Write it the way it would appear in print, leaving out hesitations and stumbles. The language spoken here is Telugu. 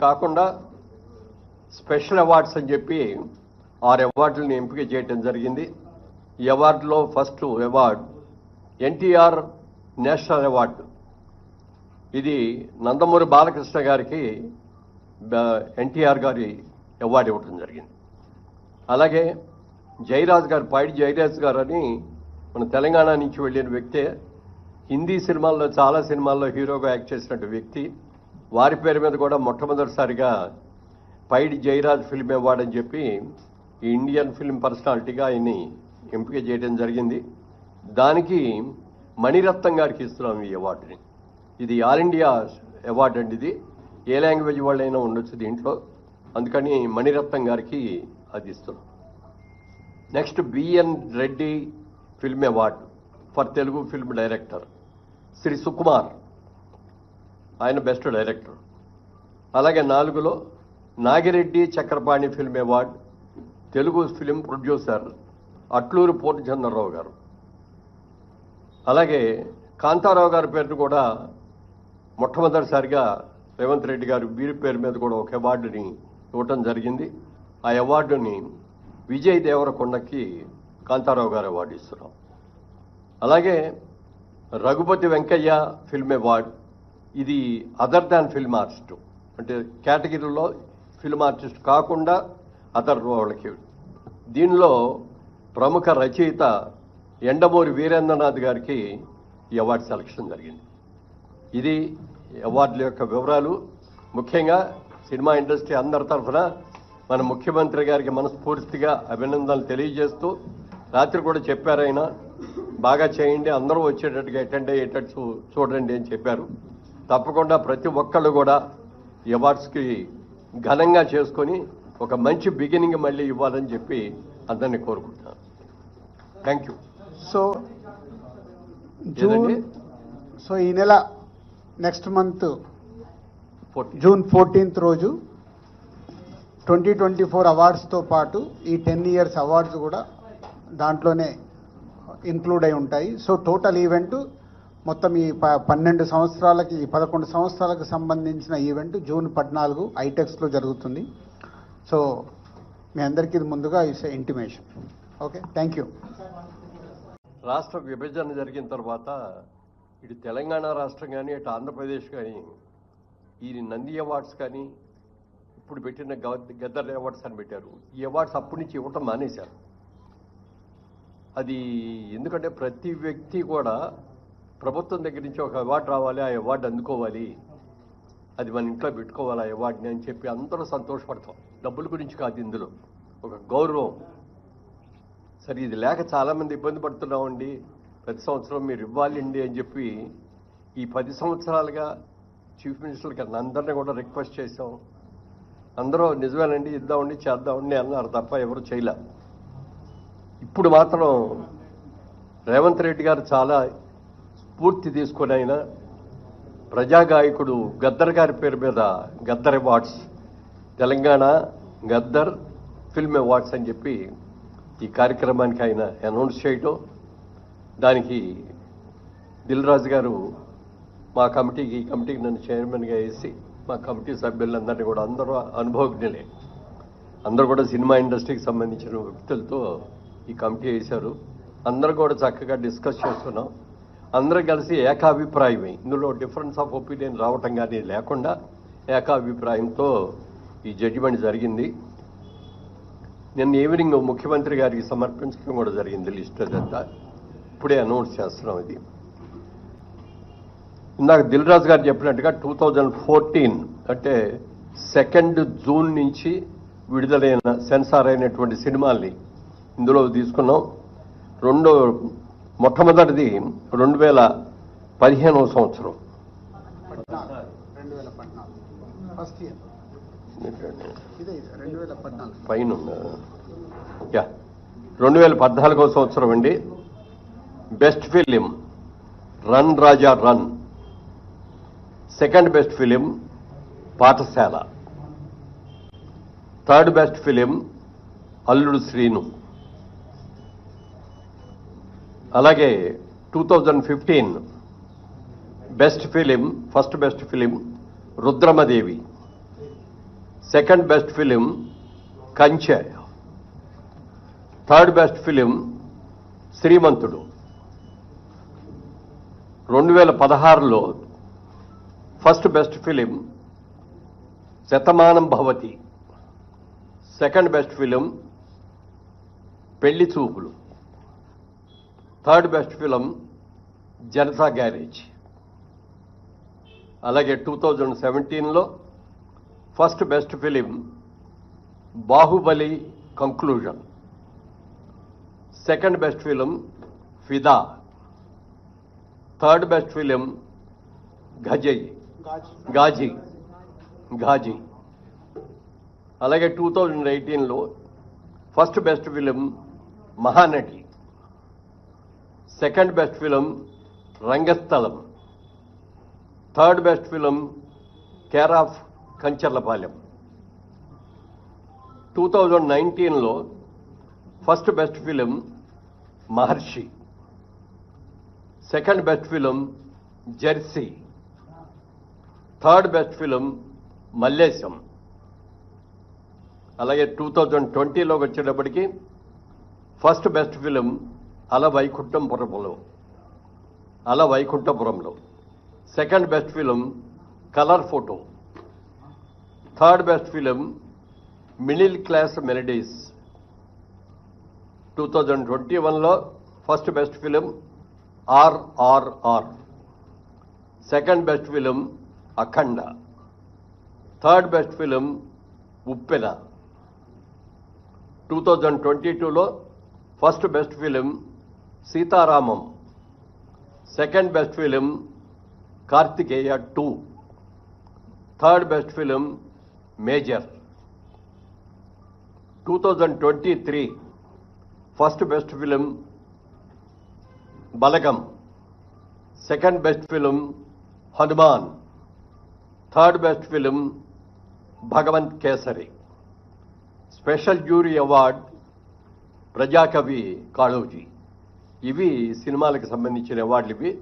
కాకుండా స్పెషల్ అవార్డ్స్ అని చెప్పి 6 అవార్డులను ఎంపిక చేయడం జరిగింది. ఈ అవార్డులో first award NTR national award. ఇది నందమూరి బాలకృష్ణ గారికి ఎన్టీఆర్ గారి అవార్డు ఇవ్వడం జరిగింది. అలాగే జయరాజ్ గారు, పైడి జయరాజ్ గారు అని మన తెలంగాణ నుంచి వెళ్ళిన వ్యక్తే, హిందీ సినిమాల్లో చాలా సినిమాల్లో హీరోగా యాక్ట్ చేసినట్టు వ్యక్తి. వారి పేరు మీద కూడా మొట్టమొదటిసారిగా పైడి జయరాజ్ ఫిల్మ్ అవార్డు అని చెప్పి ఈ ఇండియన్ ఫిల్మ్ పర్సనాలిటీగా ఆయన్ని ఎంపిక చేయడం జరిగింది. దానికి మణిరత్నం గారికి ఇస్తున్నాం ఈ అవార్డుని. ఇది ఆల్ ఇండియా అవార్డు అండి. ఇది ఏ లాంగ్వేజ్ వాళ్ళైనా ఉండొచ్చు దీంట్లో, అందుకని మణిరత్నం గారికి అది ఇస్తున్నాం. Next B N Reddy film award for Telugu film director Shri Sukumar, ఆయన బెస్ట్ డైరెక్టర్. అలాగే 4లో Nagireddy Chakrapani film award Telugu film producer Atluru Purnachandrarao గారు. అలాగే కాంతారావు గారి పేరును కూడా మొట్టమొదటిసారిగా రేవంత్ రెడ్డి గారు వీరి పేరు మీద కూడా ఒక అవార్డుని ఇవ్వటం జరిగింది. ఆ అవార్డుని విజయ్ దేవరకొండకి కాంతారావు గారు అవార్డు ఇస్తున్నాం. అలాగే రఘుపతి వెంకయ్య ఫిల్మ్ అవార్డు, ఇది అదర్ దాన్ ఫిల్మ్ ఆర్టిస్ట్, అంటే కేటగిరీలో ఫిల్మ్ ఆర్టిస్ట్ కాకుండా అదర్ వాళ్ళకి. దీనిలో ప్రముఖ రచయిత ఎండమూరి వీరేంద్రనాథ్ గారికి ఈ అవార్డు సెలక్షన్ జరిగింది. ఇది అవార్డుల యొక్క వివరాలు. ముఖ్యంగా సినిమా ఇండస్ట్రీ అందరి తరఫున మన ముఖ్యమంత్రి గారికి మనస్ఫూర్తిగా అభినందనలు తెలియజేస్తూ, రాత్రి కూడా చెప్పారు ఆయన, బాగా చేయండి, అందరూ వచ్చేటట్టుగా అటెండ్ అయ్యేటట్టు చూడండి అని చెప్పారు. తప్పకుండా ప్రతి ఒక్కళ్ళు కూడా ఈ అవార్డ్స్కి ఘనంగా చేసుకొని ఒక మంచి బిగినింగ్ మళ్ళీ ఇవ్వాలని చెప్పి అందరినీ కోరుకుంటున్నాను. Thank you. సో ఈ నెల నెక్స్ట్ మంత్ జూన్ 14th రోజు 2024 అవార్డ్స్తో పాటు ఈ 10 years అవార్డ్స్ కూడా దాంట్లోనే ఇంక్లూడ్ అయి ఉంటాయి. సో టోటల్ ఈవెంట్ మొత్తం ఈ 12 సంవత్సరాలకి 11 సంవత్సరాలకు సంబంధించిన ఈవెంట్ జూన్ 14 ఐటెక్స్లో జరుగుతుంది. సో మీ అందరికీ ఇది ముందుగా it's intimation. Okay, thank you. రాష్ట్ర విభజన జరిగిన తర్వాత ఇటు తెలంగాణ రాష్ట్రం కానీ ఇటు ఆంధ్రప్రదేశ్ కానీ ఈ నంది అవార్డ్స్ కానీ ఇప్పుడు పెట్టిన గద్దర్ అవార్డ్స్ అని పెట్టారు. ఈ అవార్డ్స్ అప్పటి నుంచి ఇవ్వటం మానేశారు. అది ఎందుకంటే ప్రతి వ్యక్తి కూడా ప్రభుత్వం దగ్గర నుంచి ఒక అవార్డు రావాలి, ఆ అవార్డు అందుకోవాలి, అది మన ఇంట్లో పెట్టుకోవాలి ఆ అవార్డుని అని చెప్పి అందరూ సంతోషపడతాం. డబ్బుల గురించి కాదు, ఇందులో ఒక గౌరవం. సరే, ఇది లేక చాలామంది ఇబ్బంది పడుతున్నామండి, ప్రతి సంవత్సరం మీరు ఇవ్వాలండి అని చెప్పి ఈ 10 సంవత్సరాలుగా చీఫ్ మినిస్టర్కి అందరినీ కూడా రిక్వెస్ట్ చేశాం. అందరూ నిజమేనండి, ఇద్దామండి, చేద్దామండి అన్నారు తప్ప ఎవరు చేయలే. ఇప్పుడు మాత్రం రేవంత్ రెడ్డి గారు చాలా స్ఫూర్తి తీసుకొని ఆయన ప్రజాగాయకుడు గద్దర్ గారి పేరు మీద Gaddar awards, Telangana Gaddar film awards అని చెప్పి ఈ కార్యక్రమానికి ఆయన అనౌన్స్ చేయటం, దానికి దిల్ రాజు గారు మా కమిటీకి, ఈ కమిటీకి నన్ను చైర్మన్గా వేసి మా కమిటీ సభ్యులందరినీ కూడా అందరూ అనుభవజ్ఞులే, అందరూ కూడా సినిమా ఇండస్ట్రీకి సంబంధించిన వ్యక్తులతో ఈ కమిటీ వేశారు. అందరూ కూడా చక్కగా డిస్కస్ చేస్తున్నాం. అందరూ కలిసి ఏకాభిప్రాయమే, ఇందులో డిఫరెన్స్ ఆఫ్ ఒపీనియన్ రావటం కానీ లేకుండా ఏకాభిప్రాయంతో ఈ జడ్జిమెంట్ జరిగింది. నిన్న ఈవినింగ్ ముఖ్యమంత్రి గారికి సమర్పించడం కూడా జరిగింది లిస్ట్ అదంతా. ఇప్పుడే అనౌన్స్ చేస్తున్నాం. ఇది ఇందాక దిల్ రాజు గారు చెప్పినట్టుగా 2014 అంటే 2 జూన్ నుంచి విడుదలైన సెన్సార్ అయినటువంటి సినిమాల్ని ఇందులో తీసుకున్నాం. మొట్టమొదటిది 2015వ సంవత్సరం, 2014వ సంవత్సరం అండి. Best film run Raja run, second best film Pathashala, third best film Alludu Seenu. అలాగే 2015 best film, first best film Rudhramadevi. Second best film Kanche, third best film Srimanthudu. 2016లో first best film Shatamanam Bhavati, second best film Pelli Choopulu, third best film Janatha garage. అలాగే 2017లో first best film Baahubali conclusion, second best film Fidaa, third best film Ghazi. అలాగే 2018లో first best film Mahanati, second best film Rangasthalam, third best film care of Kancharapalem. 2019లో first best film Maharshi, second best film Jersey, third best film Mallesham. అలాగే 2020లోకి వచ్చేటప్పటికి first best film Ala Vaikunthapurramuloo, second best film colour photo, third best film middle class melodies. 2021లో first best film RRR, second best film Akhanda, third best film Uppena. 2022లో first best film Sita Ramam, second best film Karthikeya 2, third best film major. 2023 first best film Balagam, second best film HanuMan, third best film Bhagavanth Kesari. Special jury award Prajakavi Kaloji. ఇవి సినిమాలకు సంబంధించిన అవార్డులు. ఇవి